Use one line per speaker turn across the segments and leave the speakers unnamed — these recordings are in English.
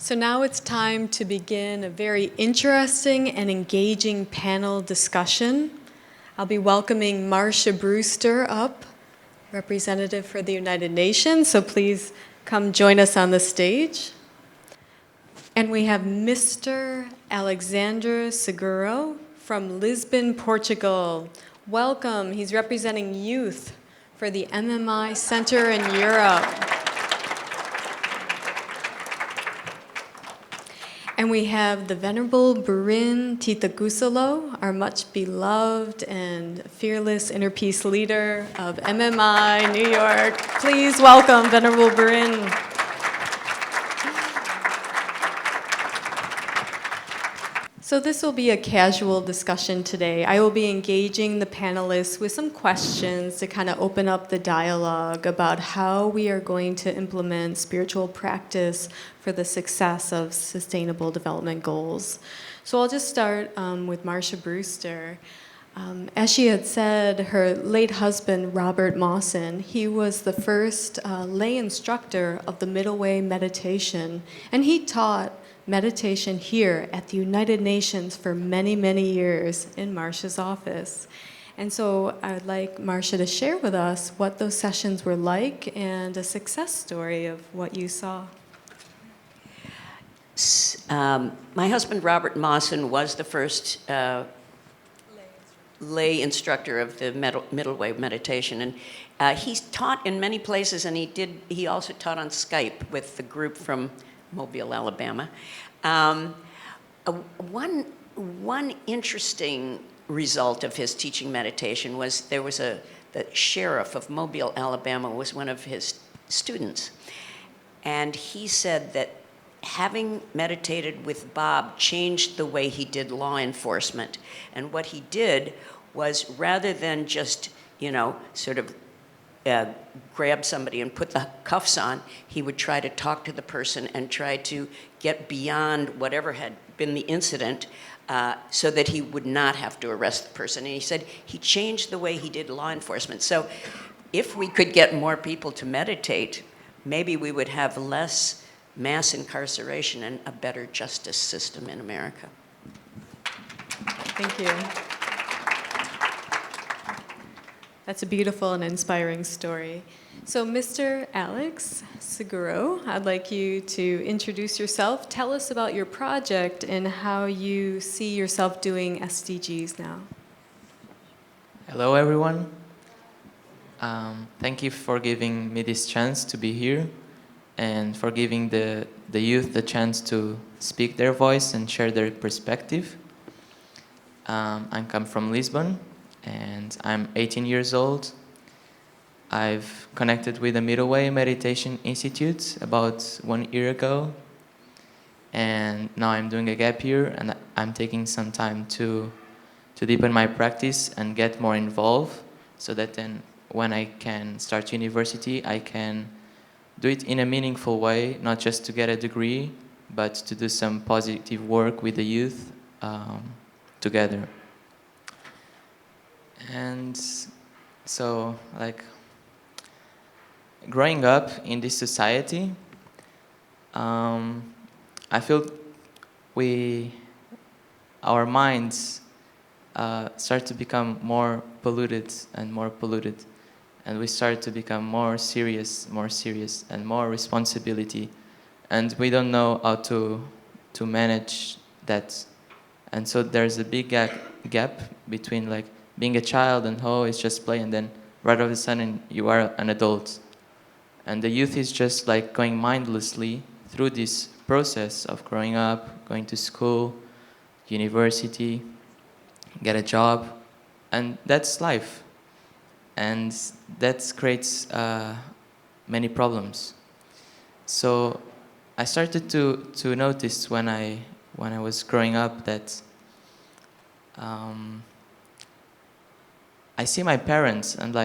So now it's time to begin a very interesting and engaging panel discussion. I'll be welcoming Marcia Brewster up, representative for the United Nations, so please come join us on the stage. And we have Mr. Alexandre Seguro from Lisbon, Portugal. Welcome. He's representing youth for the MMI Center in Europe. And we have the Venerable Burin Titagusalo, our much beloved and fearless inner peace leader of MMI New York. Please welcome Venerable Burin. So this will be a casual discussion today. I will be engaging the panelists with some questions to kind of open up the dialogue about how we are going to implement spiritual practice for the success of sustainable development goals. So I'll just start with Marcia Brewster. As she had said, her late husband, Robert Mawson, he was the first lay instructor of the Middle Way meditation, and he taught meditation here at the United Nations for many, many years in Marcia's office. And so I'd like Marcia to share with us what those sessions were like and a success story of what you saw.
My husband, Robert Mawson, was the first lay instructor of the Middle Way meditation. And he's taught in many places, and he also taught on Skype with the group from Mobile, Alabama. One interesting result of his teaching meditation was the sheriff of Mobile, Alabama was one of his students. And he said that having meditated with Bob changed the way he did law enforcement. And what he did was, rather than just, sort of grab somebody and put the cuffs on, he would try to talk to the person and try to get beyond whatever had been the incident so that he would not have to arrest the person. And he said he changed the way he did law enforcement. So if we could get more people to meditate, maybe we would have less mass incarceration and a better justice system in America.
Thank you. That's a beautiful and inspiring story. So, Mr. Alex Seguro, I'd like you to introduce yourself. Tell us about your project and how you see yourself doing SDGs now.
Hello, everyone. Thank you for giving me this chance to be here and for giving the youth the chance to speak their voice and share their perspective. I come from Lisbon, and I'm 18 years old. I've connected with the Middle Way Meditation Institute about 1 year ago, and now I'm doing a gap year, and I'm taking some time to deepen my practice and get more involved, so that then when I can start university, I can do it in a meaningful way, not just to get a degree, but to do some positive work with the youth together. And so, growing up in this society, I feel our minds start to become more polluted, and we start to become more serious, and more responsibility, and we don't know how to manage that. And so there's a big gap between being a child and it's just play, and then right all of a sudden you are an adult. And the youth is just going mindlessly through this process of growing up, going to school, university, get a job, and that's life. And that creates many problems. So I started to notice when I was growing up that I see my parents, and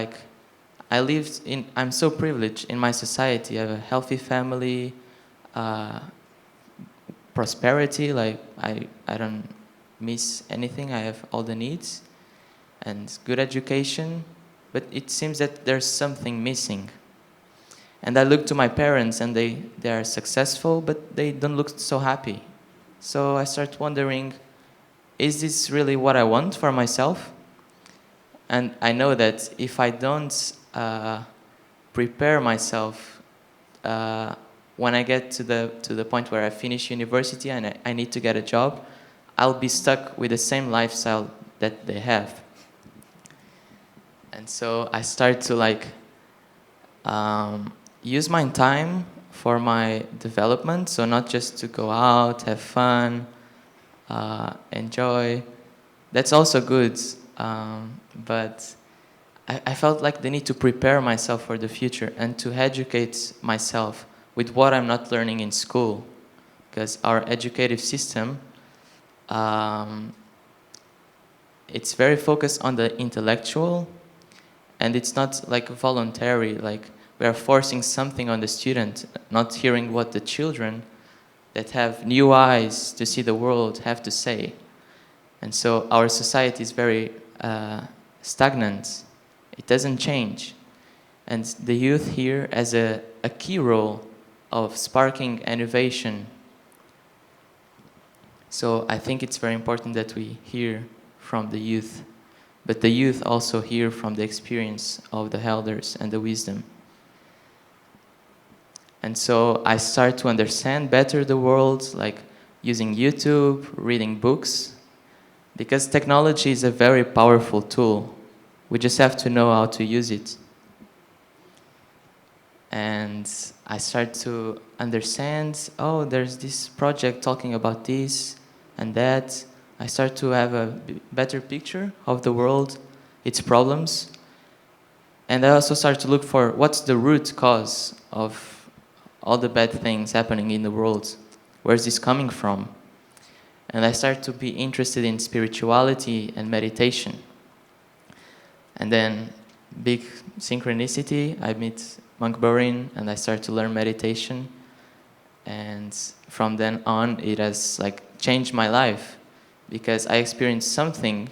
I'm so privileged in my society. I have a healthy family, prosperity, I don't miss anything. I have all the needs and good education, but it seems that there's something missing. And I look to my parents, and they are successful, but they don't look so happy. So I start wondering, is this really what I want for myself? And I know that if I don't prepare myself when I get to the point where I finish university and I need to get a job, I'll be stuck with the same lifestyle that they have. And so I start to use my time for my development, so not just to go out, have fun, enjoy. That's also good, but I felt like the need to prepare myself for the future and to educate myself with what I'm not learning in school, because our educative system, it's very focused on the intellectual, and it's not like voluntary, like we are forcing something on the student, not hearing what the children that have new eyes to see the world have to say. And so our society is very stagnant. It doesn't change. And the youth here has a key role of sparking innovation. So I think it's very important that we hear from the youth, but the youth also hear from the experience of the elders and the wisdom. And so I start to understand better the world, like using YouTube, reading books, because technology is a very powerful tool. We just have to know how to use it. And I start to understand, oh, there's this project talking about this and that. I start to have a better picture of the world, its problems. And I also start to look for what's the root cause of all the bad things happening in the world. Where's this coming from? And I start to be interested in spirituality and meditation. And then, big synchronicity, I meet Monk Borin and I start to learn meditation. And from then on, it has changed my life, because I experienced something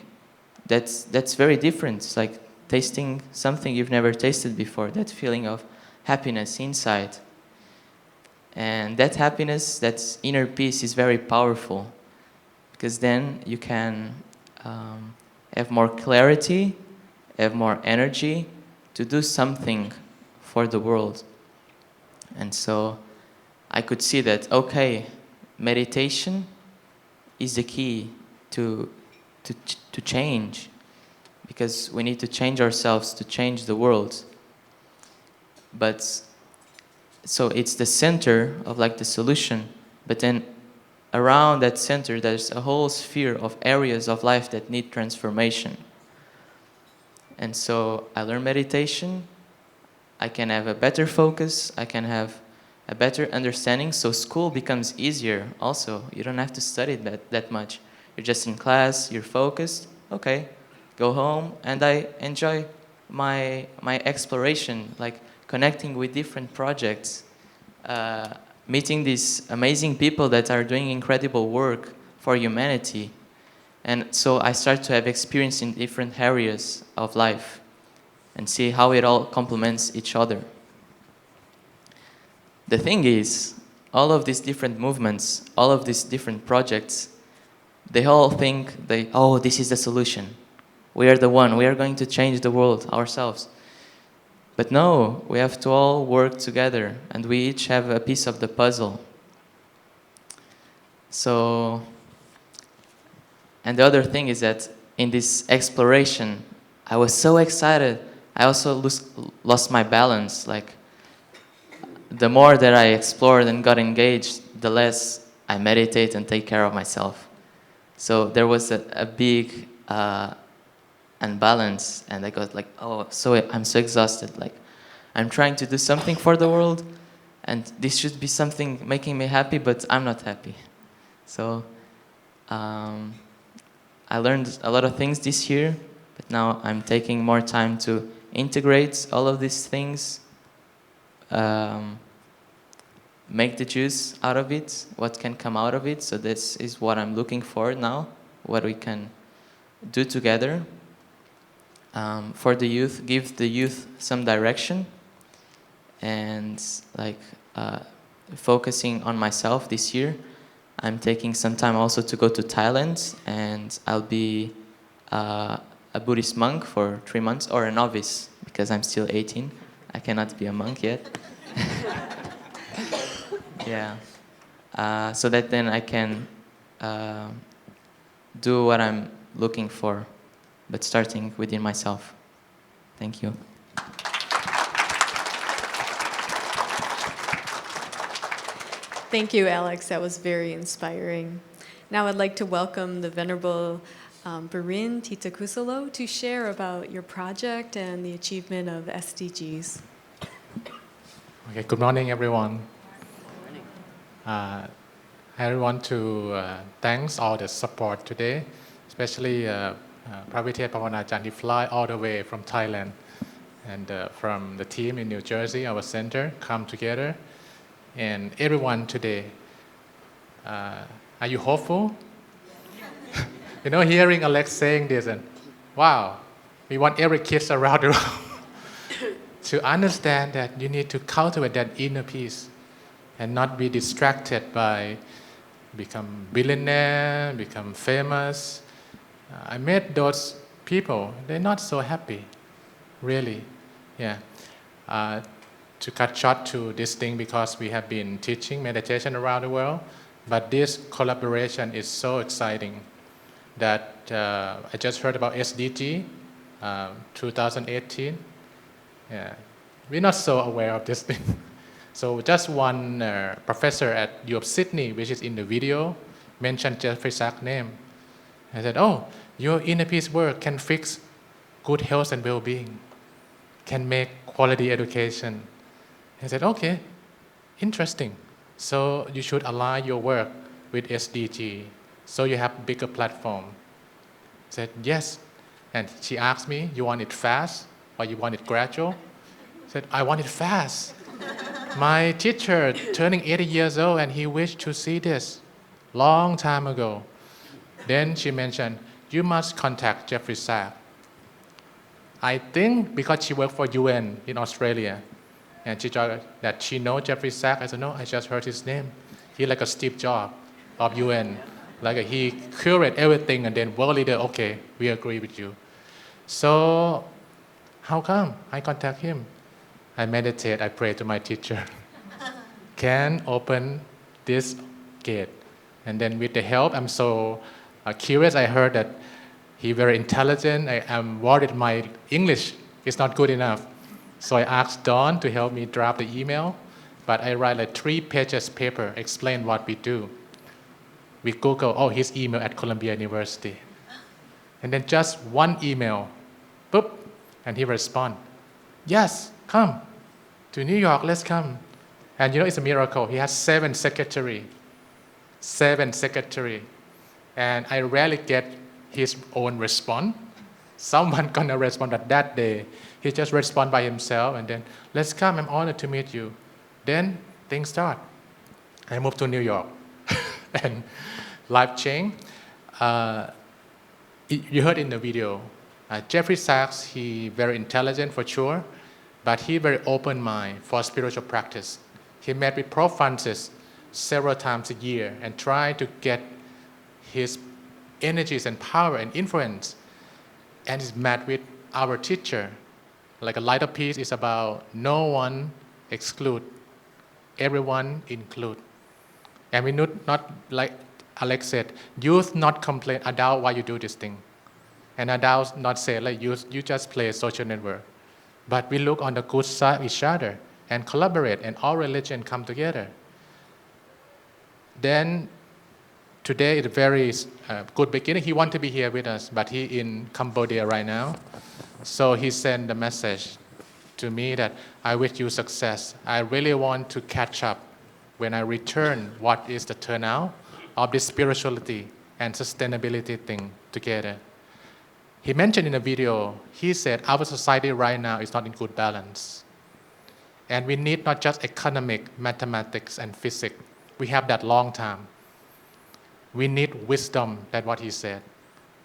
that's very different. It's like tasting something you've never tasted before, that feeling of happiness inside. And that happiness, that inner peace is very powerful, because then you can have more clarity, have more energy to do something for the world. And so I could see that, okay, meditation is the key to change, because we need to change ourselves to change the world. But so it's the center of the solution, but then around that center there's a whole sphere of areas of life that need transformation. And so I learn meditation, I can have a better focus, I can have a better understanding, so school becomes easier also. You don't have to study that much. You're just in class, you're focused, okay, go home, and I enjoy my exploration, connecting with different projects, meeting these amazing people that are doing incredible work for humanity. And so I start to have experience in different areas of life and see how it all complements each other. The thing is, all of these different movements, all of these different projects, they all think oh, this is the solution. We are the one, we are going to change the world ourselves. But no, we have to all work together, and we each have a piece of the puzzle. So, and the other thing is that in this exploration, I was so excited, I also lost my balance. The more that I explored and got engaged, the less I meditate and take care of myself. So there was a big unbalance, and I got I'm so exhausted. I'm trying to do something for the world, and this should be something making me happy, but I'm not happy. So I learned a lot of things this year, but now I'm taking more time to integrate all of these things, make the juice out of it, what can come out of it. So this is what I'm looking for now, what we can do together for the youth, give the youth some direction, and like focusing on myself this year. I'm taking some time also to go to Thailand, and I'll be a Buddhist monk for 3 months, or a novice, because I'm still 18. I cannot be a monk yet. Yeah. So that then I can do what I'm looking for, but starting within myself. Thank you.
Thank you, Alex. That was very inspiring. Now I'd like to welcome the Venerable Barin Titakusalo to share about your project and the achievement of SDGs.
Okay, good morning, everyone. I want to thanks all the support today, especially Pravite Pavanachan. He fly all the way from Thailand, and from the team in New Jersey, our center, come together, and everyone today. Are you hopeful? You know, hearing Alex saying this, and wow, we want every kid around the world to understand that you need to cultivate that inner peace and not be distracted by become billionaire, become famous. I met those people, they're not so happy, really. Yeah. To cut short to this thing, because we have been teaching meditation around the world, but this collaboration is so exciting that I just heard about SDG 2018. Yeah. We're not so aware of this thing. So just one professor at U of Sydney, which is in the video, mentioned Jeffrey Sachs' name. I said, oh, your inner peace work can fix good health and well-being, can make quality education. I said, okay, interesting. So you should align your work with SDG, so you have bigger platform. I said, yes. And she asked me, you want it fast or you want it gradual? I said, I want it fast. My teacher turning 80 years old, and he wished to see this long time ago. Then she mentioned, you must contact Jeffrey Sachs. I think because she worked for UN in Australia, and she thought that she knows Jeffrey Sachs. I said, no, I just heard his name. He's like a Steve Jobs of UN. Like he curated everything, and then world leader, okay, we agree with you. So how come I contact him? I meditate, I pray to my teacher. Can open this gate. And then with the help, I'm so curious. I heard that he's very intelligent. I'm worried my English is not good enough. So I asked Dawn to help me draft the email. But I write like 3 pages paper, explain what we do. We Google, oh, his email at Columbia University. And then just one email, boop, and he respond, yes, come to New York, let's come. And you know, it's a miracle. He has 7 secretaries. 7 secretaries. And I rarely get his own response. Someone gonna respond, but that day, he just respond by himself, and then, let's come, I'm honored to meet you. Then things start. I moved to New York, and life changed. You heard in the video, Jeffrey Sachs, he very intelligent for sure, but he very open mind for spiritual practice. He met with Prof. Francis several times a year and try to get his energies and power and influence. And he's met with our teacher. Like a lighter piece is about no one exclude, everyone include. And we not like Alex said, youth not complain, adult, why you do this thing? And adults not say, like, you just play social network. But we look on the good side of each other and collaborate, and all religion come together. Then today is a very good beginning. He want to be here with us, but he in Cambodia right now. So he sent the message to me that I wish you success. I really want to catch up when I return what is the turnout of this spirituality and sustainability thing together. He mentioned in a video, he said our society right now is not in good balance. And we need not just economic, mathematics, and physics. We have that long time. We need wisdom, that's what he said.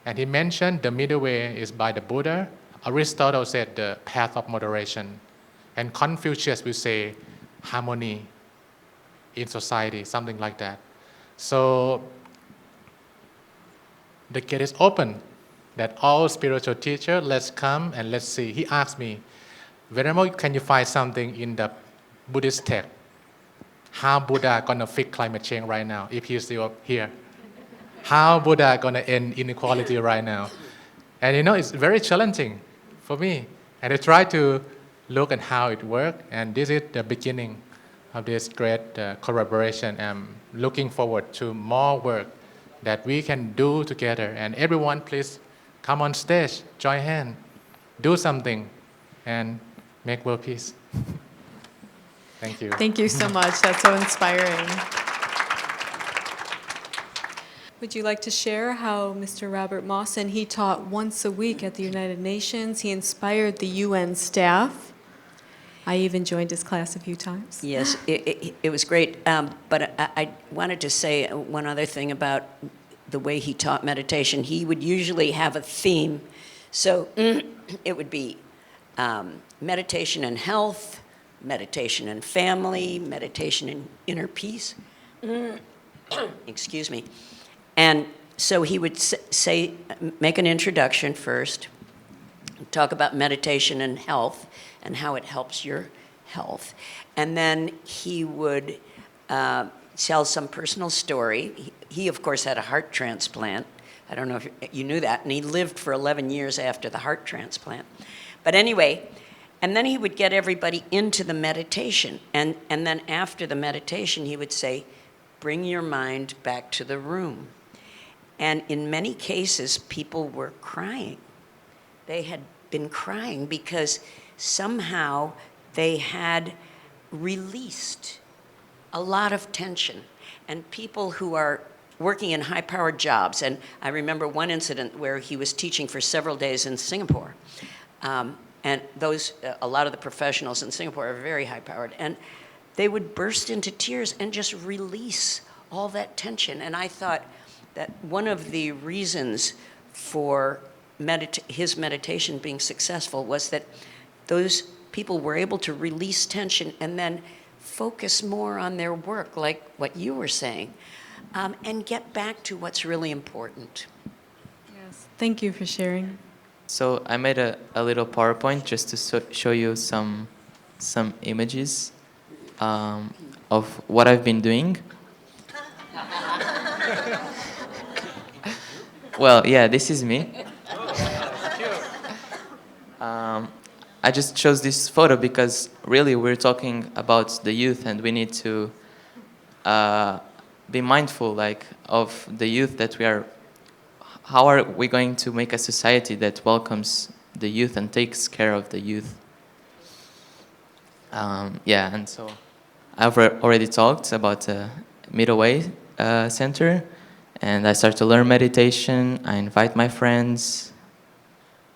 And he mentioned the middle way is by the Buddha. Aristotle said the path of moderation. And Confucius will say harmony in society, something like that. So the gate is open that all spiritual teacher, let's come and let's see. He asked me, Venerable, can you find something in the Buddhist text? How Buddha gonna fix climate change right now if he's still here? How Buddha gonna end inequality right now? And it's very challenging for me. And I try to look at how it works. And this is the beginning of this great collaboration. I'm looking forward to more work that we can do together. And everyone, please come on stage, join hands, do something, and make world peace. Thank you.
Thank you so much. That's so inspiring. Would you like to share how Mr. Robert Mawson, he taught once a week at the United Nations. He inspired the UN staff. I even joined his class a few times.
Yes, it was great. But I wanted to say one other thing about the way he taught meditation. He would usually have a theme. So it would be meditation and health, meditation and family, meditation and inner peace. Excuse me. And so he would say, make an introduction first, talk about meditation and health and how it helps your health. And then he would tell some personal story. He, of course, had a heart transplant. I don't know if you knew that. And he lived for 11 years after the heart transplant. But anyway, and then he would get everybody into the meditation. And then after the meditation, he would say, bring your mind back to the room. And in many cases, people were crying. They had been crying because somehow they had released a lot of tension. And people who are working in high-powered jobs, and I remember one incident where he was teaching for several days in Singapore. And a lot of the professionals in Singapore are very high-powered. And they would burst into tears and just release all that tension. And I thought that one of the reasons for his meditation being successful was that those people were able to release tension and then focus more on their work, like what you were saying, and get back to what's really important.
Yes. Thank you for sharing.
So I made a little PowerPoint just to show you some images of what I've been doing. Well, yeah, this is me. I just chose this photo because really we're talking about the youth and we need to be mindful of the youth that we are. How are we going to make a society that welcomes the youth and takes care of the youth? And so I've already talked about the Middle Way Center, and I start to learn meditation. I invite my friends.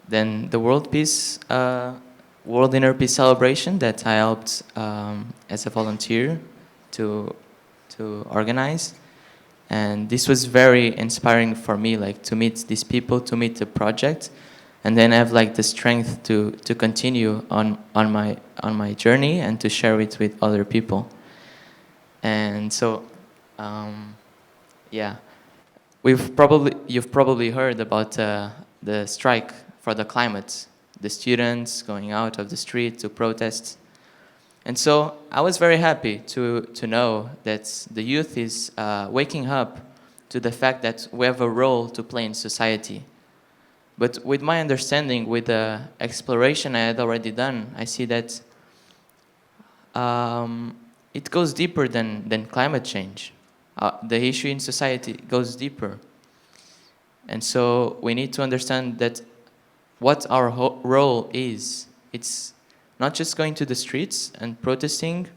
Then the World Inner Peace Celebration that I helped as a volunteer to organize. And this was very inspiring for me, to meet these people, to meet the project, and then have the strength to continue on my journey and to share it with other people. And so, you've probably heard about the strike for the climate, the students going out of the street to protest. And so I was very happy to know that the youth is waking up to the fact that we have a role to play in society. But with my understanding, with the exploration I had already done, I see that it goes deeper than climate change. The issue in society goes deeper. And so we need to understand that what our role is. It's not just going to the streets and protesting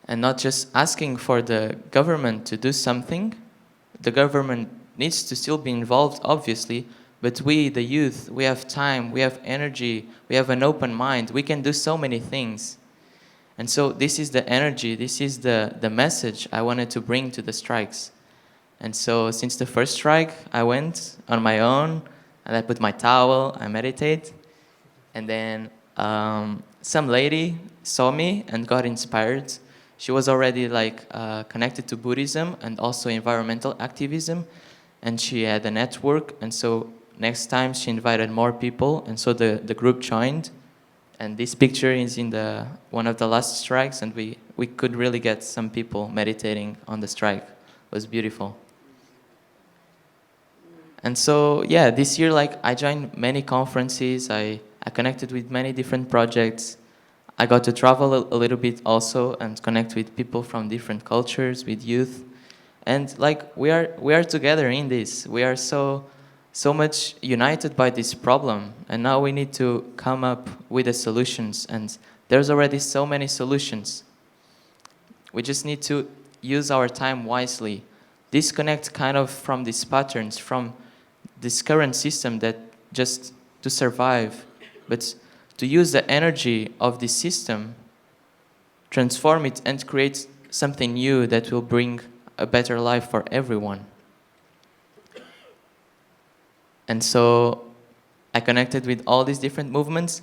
and not just asking for the government to do something. The government needs to still be involved, obviously, but we, the youth, we have time, we have energy, we have an open mind, we can do so many things. And so this is the energy, this is the message I wanted to bring to the strikes. And so since the first strike, I went on my own, and I put my towel, I meditate, and then some lady saw me and got inspired. She was already like connected to Buddhism and also environmental activism, and she had a network. And so next time she invited more people, and so the group joined. And this picture is in one of the last strikes, and we could really get some people meditating on the strike. It was beautiful. And so, yeah, this year, like, I joined many conferences. I connected with many different projects. I got to travel a little bit also and connect with people from different cultures, with youth. And like, we are together in this. We are so much united by this problem, and now we need to come up with the solutions, and there's already so many solutions. We just need to use our time wisely, disconnect kind of from these patterns, from this current system that just to survive, but to use the energy of this system, transform it and create something new that will bring a better life for everyone. And so I connected with all these different movements,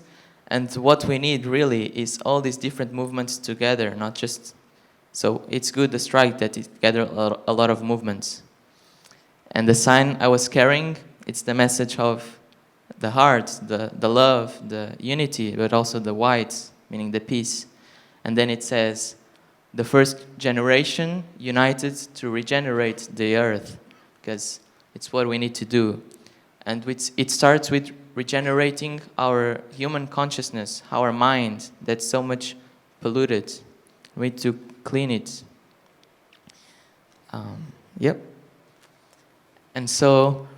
and what we need really is all these different movements together, not just... So it's good, the strike, that it gathered a lot of movements. And the sign I was carrying, it's the message of the heart, the love, the unity, but also the white, meaning the peace. And then it says, the first generation united to regenerate the earth, because it's what we need to do. And it starts with regenerating our human consciousness, our mind that's so much polluted. We need to clean it. Yep. And so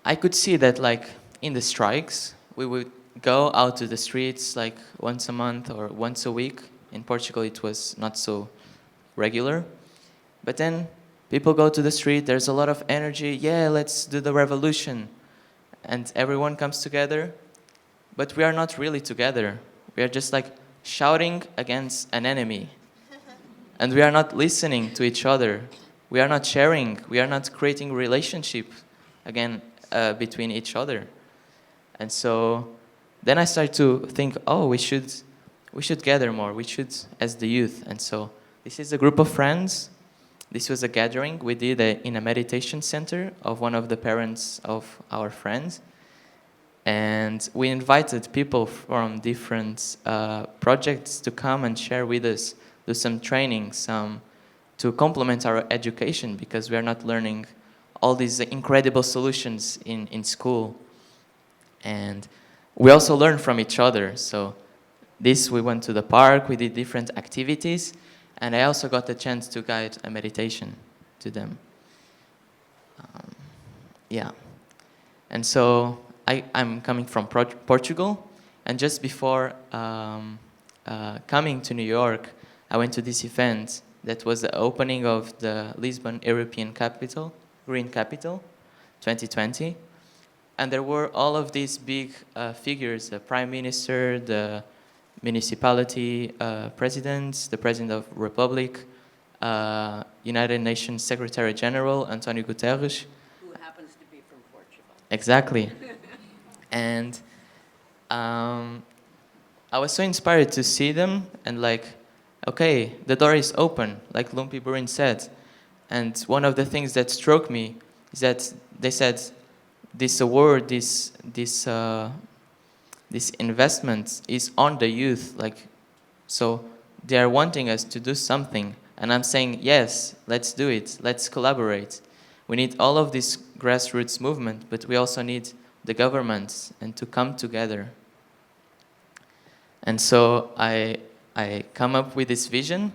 I could see that, like, in the strikes, we would go out to the streets like once a month or once a week. In Portugal, it was not so regular. But then people go to the street, there's a lot of energy. Yeah, let's do the revolution. And everyone comes together, but we are not really together. We are just like shouting against an enemy. And we are not listening to each other. We are not sharing. We are not creating relationship again between each other. And so then I started to think, oh, we should gather more. We should, as the youth. And so this is a group of friends. This was a gathering we did in a meditation center of one of the parents of our friends. And we invited people from different projects to come and share with us, do some training, to complement our education, because we are not learning all these incredible solutions in school. And we also learn from each other. So we went to the park, we did different activities, and I also got the chance to guide a meditation to them. Yeah. And so I'm coming from Portugal, and just before coming to New York, I went to this event that was the opening of the Lisbon European Capital, Green Capital, 2020. And there were all of these big figures, the Prime Minister, the municipality presidents, the President of the Republic, United Nations Secretary General, Antonio Guterres.
Who happens to be from Portugal.
Exactly. And I was so inspired to see them, and like, okay, the door is open, like Lumpi Burin said. And one of the things that struck me is that they said, this award, this investment is on the youth, like, so they are wanting us to do something, and I'm saying, yes, let's do it, let's collaborate. We need all of this grassroots movement, but we also need the governments and to come together. And so I come up with this vision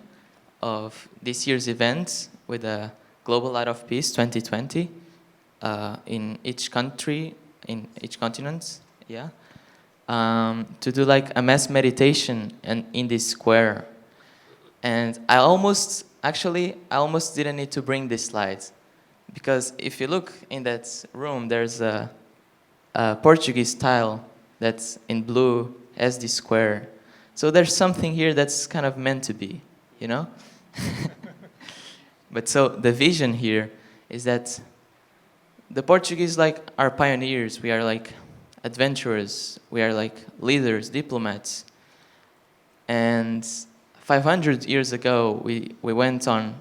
of this year's event with a Global Light of Peace 2020 in each country, in each continent, yeah. To do like a mass meditation in this square. And I almost didn't need to bring this slide, because if you look in that room, there's a Portuguese tile that's in blue as the square. So there's something here that's kind of meant to be, you know? But so the vision here is that the Portuguese are pioneers. We are like adventurers. We are like leaders, diplomats. And 500 years ago, we went on,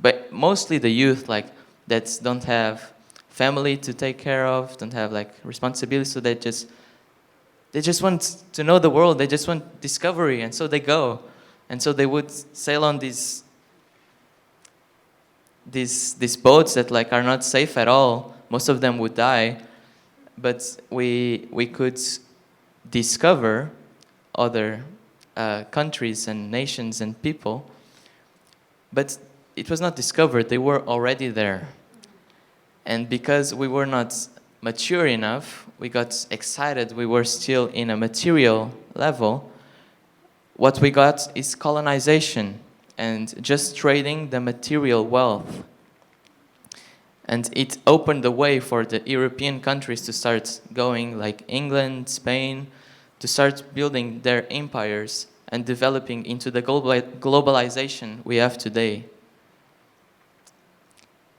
but mostly the youth, like, that don't have family to take care of, don't have like responsibility, so they just want to know the world, they just want discovery, and so they go. And so they would sail on these boats that like are not safe at all. Most of them would die, but we could discover other countries and nations and people. But it was not discovered, they were already there. And because we were not mature enough, we got excited, we were still in a material level. What we got is colonization and just trading the material wealth. And it opened the way for the European countries to start going, like England, Spain, to start building their empires and developing into the globalization we have today.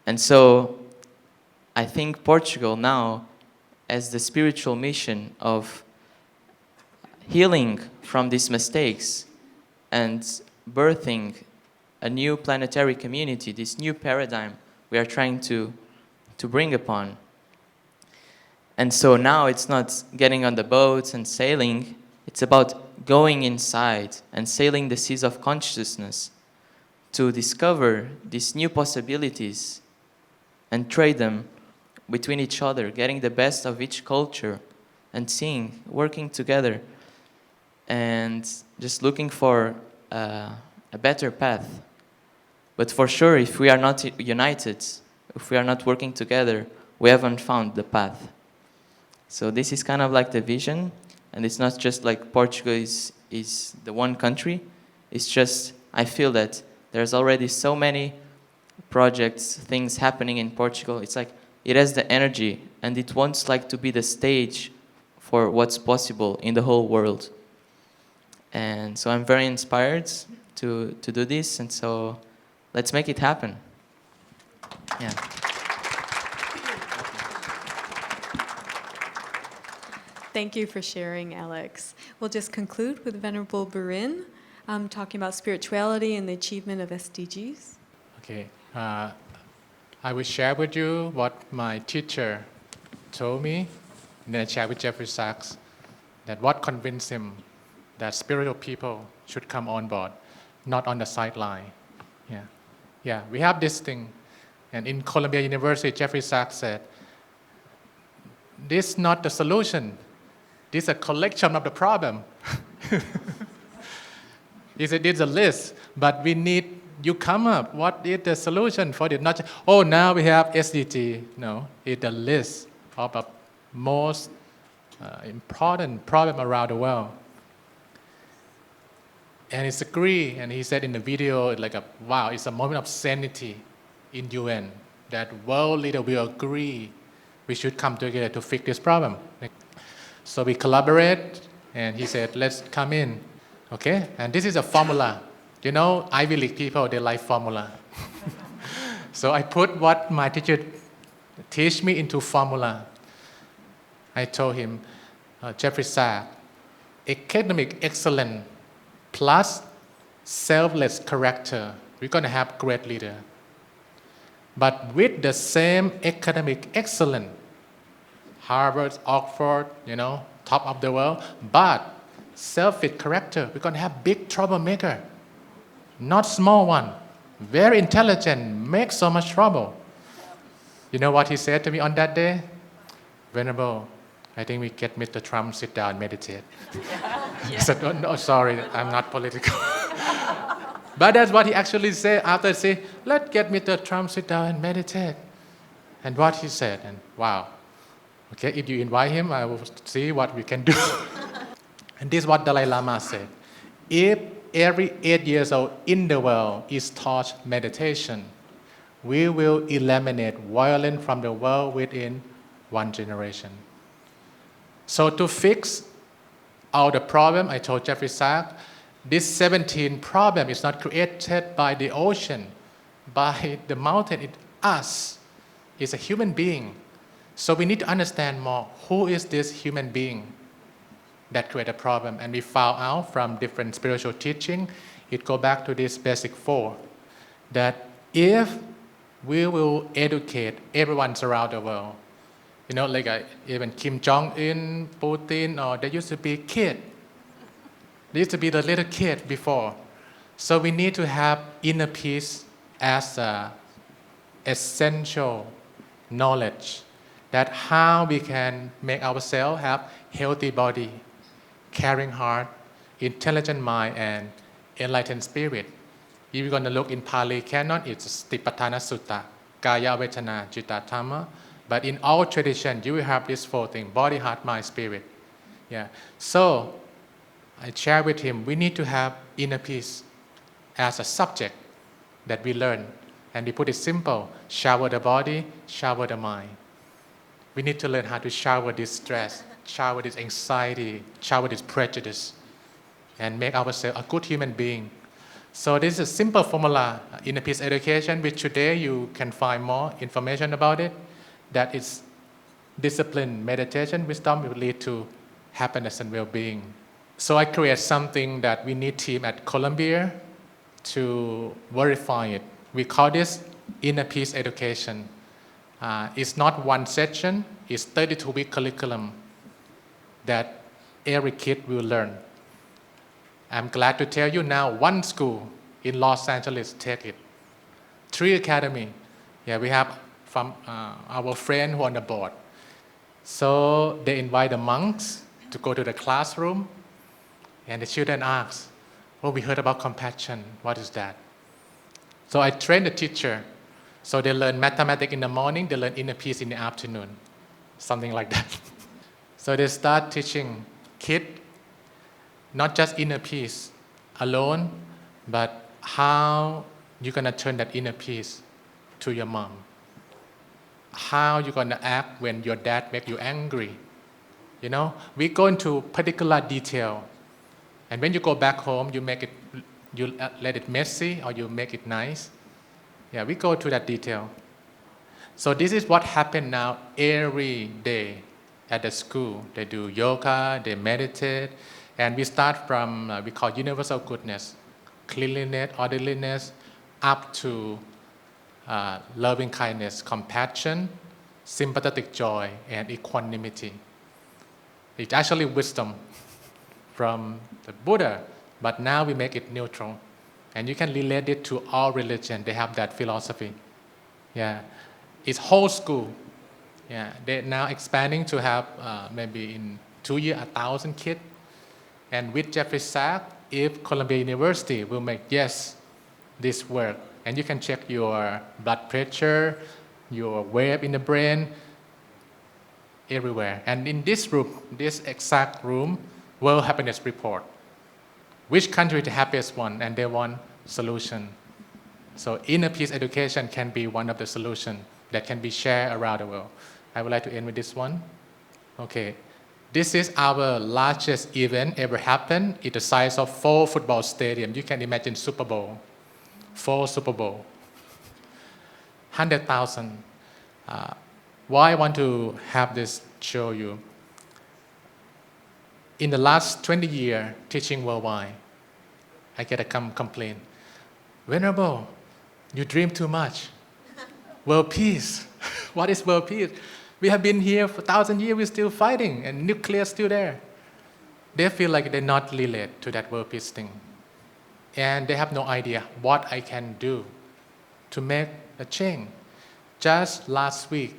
And so I think Portugal now has the spiritual mission of healing from these mistakes and birthing a new planetary community, this new paradigm we are trying to bring upon. And so now it's not getting on the boats and sailing, it's about going inside and sailing the seas of consciousness to discover these new possibilities and trade them between each other, getting the best of each culture and seeing, working together, and just looking for a better path. But for sure, if we are not united, if we are not working together, we haven't found the path. So this is kind of like the vision, and it's not just like Portugal is the one country. It's just, I feel that there's already so many projects, things happening in Portugal. It's like it has the energy, and it wants like to be the stage for what's possible in the whole world. And so I'm very inspired to do this, and so let's make it happen. Yeah.
Thank you for sharing, Alex. We'll just conclude with Venerable Burin talking about spirituality and the achievement of SDGs.
Okay. I will share with you what my teacher told me, and then I share with Jeffrey Sachs that what convinced him that spiritual people should come on board, not on the sideline. Yeah, we have this thing. And in Columbia University, Jeffrey Sachs said, this is not the solution. This is a collection of the problem. He said, it's a list, but we need you come up. What is the solution for it? Not just, oh, now we have SDG. No, it's a list of the most important problem around the world. And it's agree, and he said in the video, wow, it's a moment of sanity in UN that world leader will agree we should come together to fix this problem. So we collaborate, and he said, let's come in, okay? And this is a formula. You know, Ivy League people, they like formula. So I put what my teacher teach me into formula. I told him, Jeffrey Sachs, academic excellence plus selfless character, we're going to have great leader. But with the same academic excellence, Harvard, Oxford, top of the world, but selfish character, we're going to have big troublemaker, not small one, very intelligent, make so much trouble. You know what he said to me on that day? Venerable, I think we get Mr. Trump sit down and meditate. I said, oh, no, sorry, I'm not political. But that's what he actually said after say, let's get Mr. Trump sit down and meditate. And what he said, and wow, okay, if you invite him, I will see what we can do. And this is what Dalai Lama said. If every 8 years old in the world is taught meditation, we will eliminate violence from the world within 1 generation. So to fix all the problem, I told Jeffrey Sachs, this 17 problem is not created by the ocean, by the mountain, it's us. It's a human being. So we need to understand more, who is this human being that create a problem. And we found out from different spiritual teaching, it go back to this basic four, that if we will educate everyone around the world, like even Kim Jong-un, Putin, or they used to be kid. They used to be the little kid before. So we need to have inner peace as a essential knowledge, that how we can make ourselves have healthy body, caring heart, intelligent mind, and enlightened spirit. If you're going to look in Pali Canon, it's Satipatthana Sutta, Kaya Vedana Citta Dhamma. But in our tradition, you will have these four things: body, heart, mind, spirit. Yeah. So I share with him, we need to have inner peace as a subject that we learn. And we put it simple: shower the body, shower the mind. We need to learn how to shower this stress, shower this anxiety, shower this prejudice, and make ourselves a good human being. So this is a simple formula, inner peace education, which today you can find more information about it. That is discipline, meditation, wisdom will lead to happiness and well-being. So I create something that we need team at Columbia to verify it. We call this inner peace education. It's not one session, it's 32-week curriculum that every kid will learn. I'm glad to tell you now, one school in Los Angeles take it. 3 academy. Yeah, we have from our friend who on the board. So they invite the monks to go to the classroom, and the children ask, "Oh, we heard about compassion. What is that?" So I train the teacher. So they learn mathematics in the morning, they learn inner peace in the afternoon, something like that. So they start teaching kids not just inner peace alone, but how you're gonna turn that inner peace to your mom. How you're gonna act when your dad makes you angry. We go into particular detail. And when you go back home, you let it messy or you make it nice. Yeah, we go to that detail. So this is what happens now every day at the school. They do yoga, they meditate, and we start from, we call universal goodness, cleanliness, orderliness, up to loving kindness, compassion, sympathetic joy, and equanimity. It's actually wisdom from the Buddha, but now we make it neutral. And you can relate it to all religion. They have that philosophy. Yeah, it's whole school. Yeah, they're now expanding to have maybe in 2 years 1,000 kids. And with Jeffrey Sachs, if Columbia University will make this work, and you can check your blood pressure, your wave in the brain, everywhere. And in this room, this exact room, World Happiness Report. Which country is the happiest one, and they want solution. So inner peace education can be one of the solutions that can be shared around the world. I would like to end with this one. Okay, this is our largest event ever happened. It's the size of 4 football stadiums. You can imagine Super Bowl, 4 Super Bowl, 100,000. Why I want to have this show you? In the last 20 years teaching worldwide, I get a complaint. Venerable, you dream too much. World peace. What is world peace? We have been here for 1,000 years, we're still fighting, and nuclear is still there. They feel like they're not related to that world peace thing. And they have no idea what I can do to make a change. Just last week,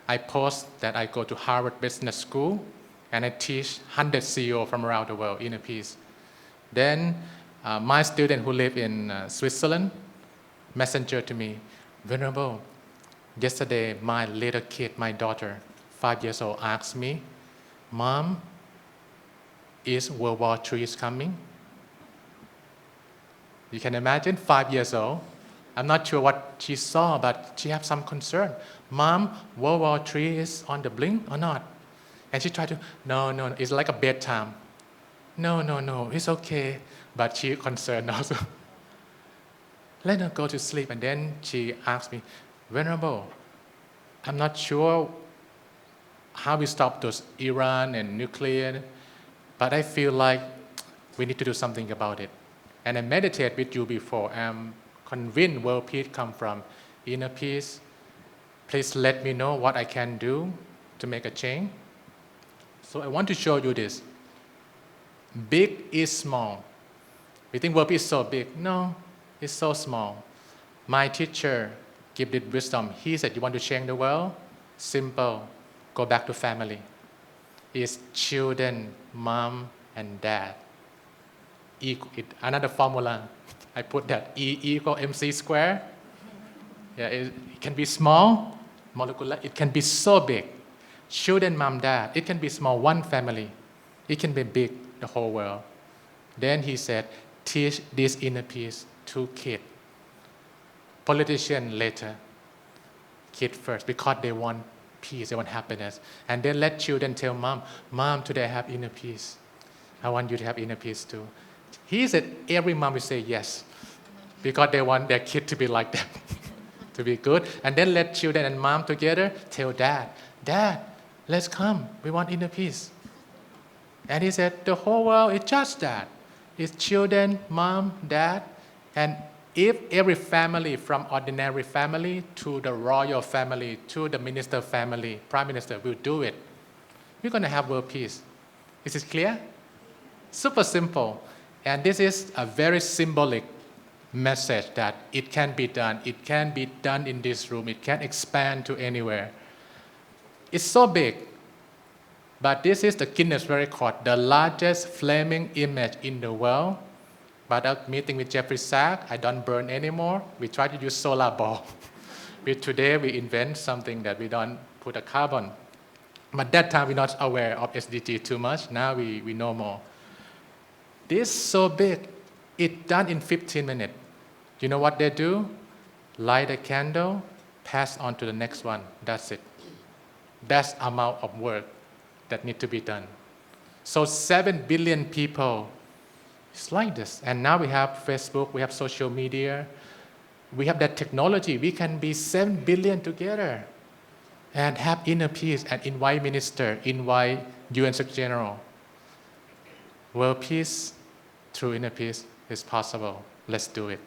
I post that I go to Harvard Business School, and I teach 100 CEO from around the world inner peace. Then my student who live in Switzerland messenger to me, Venerable, yesterday my little kid, my daughter, 5 years old, asked me, Mom, is World War III coming? You can imagine, 5 years old. I'm not sure what she saw, but she has some concern. Mom, World War III is on the blink or not? And she tried to, no, it's like a bedtime. No, it's okay. But she concerned also. Let her go to sleep. And then she asked me, Venerable, I'm not sure how we stop those Iran and nuclear, but I feel like we need to do something about it. And I meditate with you before. I'm convinced world peace come from inner peace. Please let me know what I can do to make a change. So I want to show you this. Big is small. We think world peace is so big. No, it's so small. My teacher gave this wisdom. He said, you want to change the world? Simple. Go back to family. It's children, mom, and dad. Another formula. I put that E equal mc square. Yeah, it can be small, molecular. It can be so big. Children, mom, dad. It can be small, one family. It can be big, the whole world. Then he said, teach this inner peace to kids. Politician later. Kid first, because they want peace, they want happiness. And then let children tell mom, Mom, today I have inner peace. I want you to have inner peace too. He said every mom will say yes, because they want their kid to be like them, to be good. And then let children and mom together tell dad, Dad, let's come. We want inner peace. And he said, the whole world is just that. It's children, mom, dad. And if every family, from ordinary family to the royal family to the minister family, prime minister, will do it, we're going to have world peace. Is it clear? Super simple. And this is a very symbolic message that it can be done. It can be done in this room. It can expand to anywhere. It's so big. But this is the Guinness World Record, the largest flaming image in the world. But at meeting with Jeffrey Sachs, I don't burn anymore. We try to use solar ball. Today we invent something that we don't put a carbon. But that time we're not aware of SDG too much. Now we know more. This is so big. It's done in 15 minutes. You know what they do? Light a candle, pass on to the next one. That's it. That's the amount of work that need to be done. So 7 billion people, it's like this. And now we have Facebook, we have social media, we have that technology. We can be 7 billion together and have inner peace and invite minister, invite UN Secretary General. World peace through inner peace is possible. Let's do it.